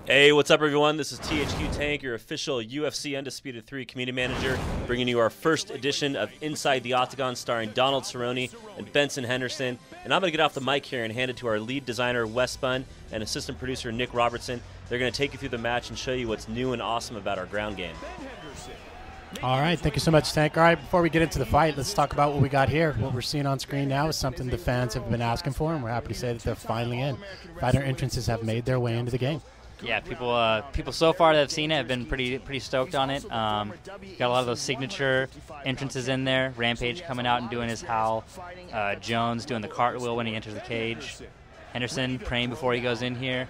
Hey, what's up, everyone? This is THQ Tank, your official UFC Undisputed 3 community manager, bringing you our first edition of Inside the Octagon, starring Donald Cerrone and Benson Henderson. And I'm going to get off the mic here and hand it to our lead designer, Wes Spun, and assistant producer, Nick Robertson. They're going to take you through the match and show you what's new and awesome about our ground game. All right, thank you so much, Tank. All right, before we get into the fight, let's talk about what we got here. What we're seeing on screen now is something the fans have been asking for, and we're happy to say that they're finally in. Fighter entrances have made their way into the game. Yeah, people so far that have seen it have been pretty stoked on it. Got a lot of those signature entrances in there. Rampage coming out and doing his howl. Jones doing the cartwheel when he enters the cage. Henderson praying before he goes in here.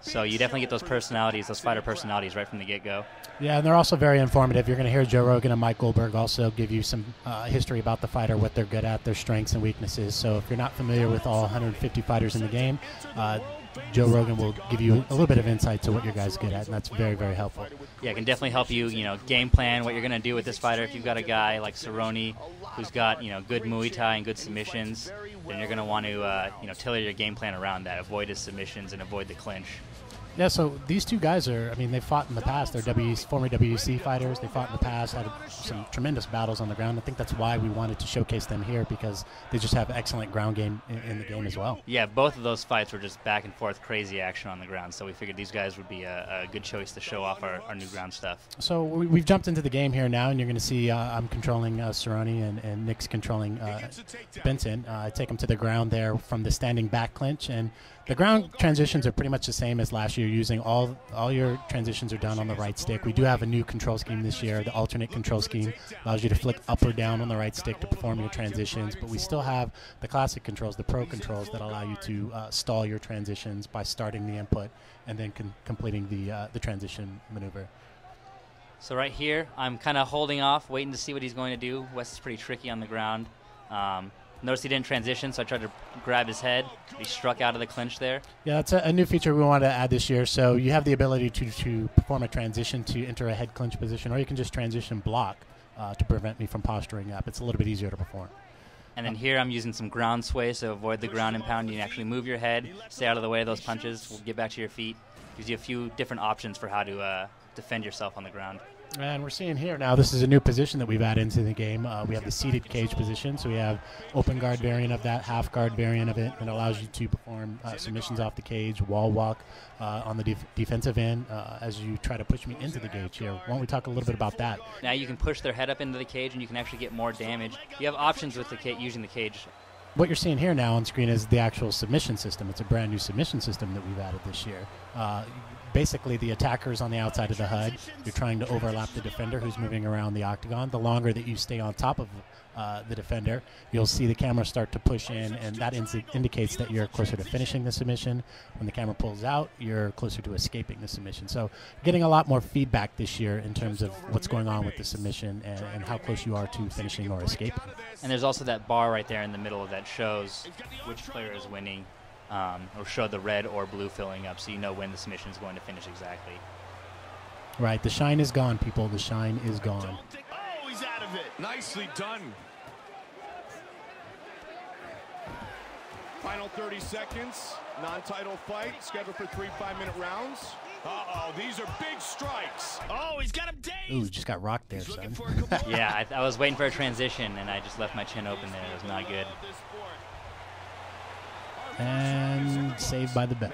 So you definitely get those personalities, those fighter personalities, right from the get-go. Yeah, and they're also very informative. You're going to hear Joe Rogan and Mike Goldberg also give you some history about the fighter, what they're good at, their strengths and weaknesses. So if you're not familiar with all 150 fighters in the game, Joe Rogan will give you a little bit of insight to what your guy's good at, and that's very, very helpful. Yeah, it can definitely help you, game plan what you're going to do with this fighter. If you've got a guy like Cerrone who's got, good Muay Thai and good submissions, then you're going to want to, tailor your game plan around that. Avoid his submissions and avoid the clinch. Yeah, so these two guys they fought in the past. They're former WEC fighters. They fought in the past, had some tremendous battles on the ground. I think that's why we wanted to showcase them here, because they just have excellent ground game in the game as well. Yeah, both of those fights were just back and forth, crazy action on the ground. So we figured these guys would be a good choice to show off our new ground stuff. So we've jumped into the game here now, and you're going to see I'm controlling Cerrone and Nick's controlling Benson. I take him to the ground there from the standing back clinch, and the ground transitions are pretty much the same as last year. Using all your transitions are done on the right stick. We do have a new control scheme this year. The alternate control scheme allows you to flick up or down on the right stick to perform your transitions, but we still have the classic controls, the pro controls, that allow you to stall your transitions by starting the input and then completing the transition maneuver. So right here, I'm kind of holding off, waiting to see what he's going to do. Wes is pretty tricky on the ground. Notice he didn't transition, so I tried to grab his head. He struck out of the clinch there. Yeah, that's a new feature we wanted to add this year. So you have the ability to perform a transition to enter a head clinch position, or you can just transition block to prevent me from posturing up. It's a little bit easier to perform. And then here I'm using some ground sway, so avoid the ground and pound. You can actually move your head, stay out of the way of those punches. We'll get back to your feet. Gives you a few different options for how to defend yourself on the ground. And we're seeing here now, this is a new position that we've added into the game. We have the seated cage position, so we have open guard variant of that, half guard variant of it, and it allows you to perform submissions off the cage, wall walk on the defensive end as you try to push me into the cage here. Why don't we talk a little bit about that? Now you can push their head up into the cage, and you can actually get more damage. You have options with the using the cage. What you're seeing here now on screen is the actual submission system. It's a brand new submission system that we've added this year. Basically, the attacker's on the outside of the HUD. You're trying to overlap the defender who's moving around the octagon. The longer that you stay on top of the defender, you'll see the camera start to push in, and that indicates that you're closer to finishing the submission. When the camera pulls out, you're closer to escaping the submission. So getting a lot more feedback this year in terms of what's going on with the submission and how close you are to finishing or escaping. And there's also that bar right there in the middle that shows which player is winning. Or show the red or blue filling up, so you know when the submission is going to finish exactly. Right, the shine is gone, people. The shine is gone. Oh, he's out of it. Nicely done. Final 30 seconds. Non-title fight scheduled for 3 5-minute rounds. Uh-oh, these are big strikes. Oh, he's got him dazed. Ooh, just got rocked there, son. Yeah, I was waiting for a transition, and I just left my chin open there. It was not good. And saved by the bell.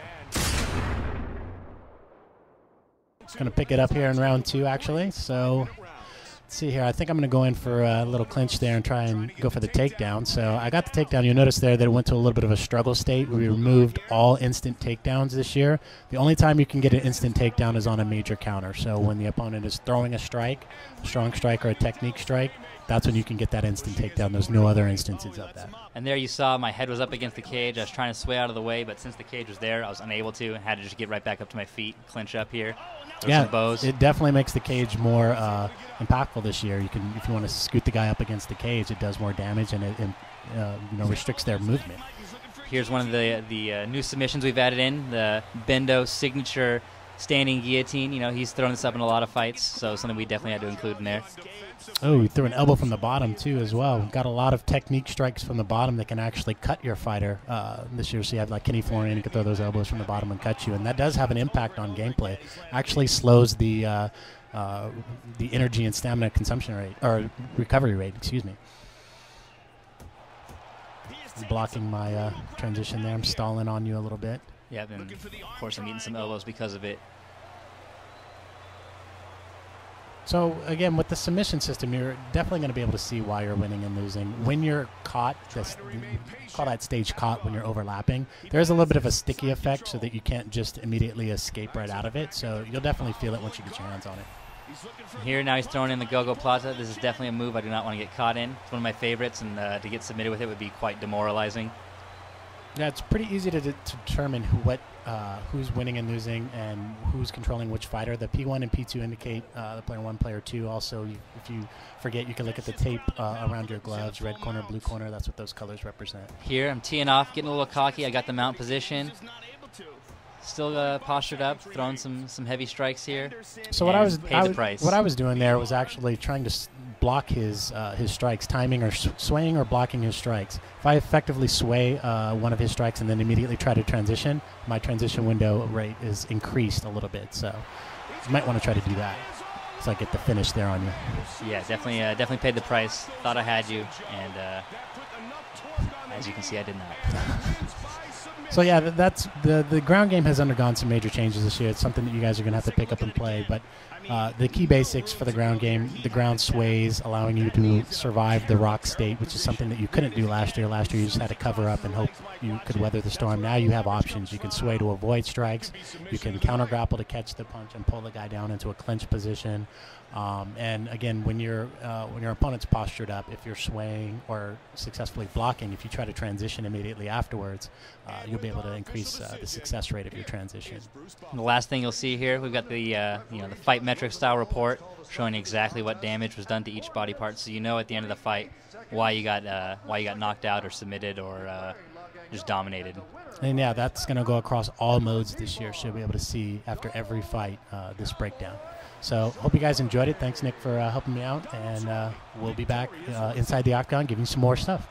It's going to pick it up here in round 2, actually. So let's see here. I think I'm going to go in for a little clinch there and try and go for the takedown. So I got the takedown. You'll notice there that it went to a little bit of a struggle state. We removed all instant takedowns this year. The only time you can get an instant takedown is on a major counter. So when the opponent is throwing a strike, a strong strike or a technique strike, that's when you can get that instant takedown. There's no other instances of that. And there you saw my head was up against the cage. I was trying to sway out of the way, but since the cage was there, I was unable to and had to just get right back up to my feet, clinch up here. Yeah, bows. It definitely makes the cage more impactful this year. You can, if you want to scoot the guy up against the cage, it does more damage and it restricts their movement. Here's one of the new submissions we've added in, the Bendo signature standing guillotine. You know, he's thrown this up in a lot of fights, so something we definitely had to include in there. Oh, he threw an elbow from the bottom, too, as well. Got a lot of technique strikes from the bottom that can actually cut your fighter this year. So you have like Kenny Florian who can throw those elbows from the bottom and cut you, and that does have an impact on gameplay. Actually slows the energy and stamina consumption rate, or recovery rate, excuse me. I'm blocking my transition there. I'm stalling on you a little bit. Yeah, and of course I'm eating some elbows because of it. So, again, with the submission system, you're definitely going to be able to see why you're winning and losing. When you're caught, call that stage caught when you're overlapping, there's a little bit of a sticky effect so that you can't just immediately escape right out of it. So you'll definitely feel it once you get your hands on it. Here now he's throwing in the Go-Go Plaza. This is definitely a move I do not want to get caught in. It's one of my favorites, and to get submitted with it would be quite demoralizing. Yeah, it's pretty easy to determine who's winning and losing and who's controlling which fighter. The P1 and P2 indicate the player 1, player 2. Also, if you forget, you can look at the tape around your gloves, red corner, blue corner. That's what those colors represent. Here, I'm teeing off, getting a little cocky. I got the mount position. Still postured up, throwing some heavy strikes here. So what I was doing there was actually trying to block his strikes, timing or swaying or blocking his strikes. If I effectively sway one of his strikes and then immediately try to transition, my transition window rate is increased a little bit. So you might want to try to do that, so I get the finish there on you. Yeah, definitely paid the price. Thought I had you, and as you can see, I did not. So yeah, that's the ground game has undergone some major changes this year. It's something that you guys are going to have to pick up and play. But the key basics for the ground game, the ground sways, allowing you to survive the rock state, which is something that you couldn't do last year. Last year you just had to cover up and hope you could weather the storm. Now you have options. You can sway to avoid strikes. You can counter grapple to catch the punch and pull the guy down into a clinch position. And again, when your opponent's postured up, if you're swaying or successfully blocking, if you try to transition immediately afterwards, you'll be able to increase the success rate of your transition. And the last thing you'll see here, we've got the the fight metric style report showing exactly what damage was done to each body part, so you know at the end of the fight why you got knocked out or submitted or just dominated. And yeah, that's going to go across all modes this year, so you'll be able to see after every fight this breakdown. So hope you guys enjoyed it. Thanks, Nick, for helping me out, and we'll be back inside the Octagon giving you some more stuff.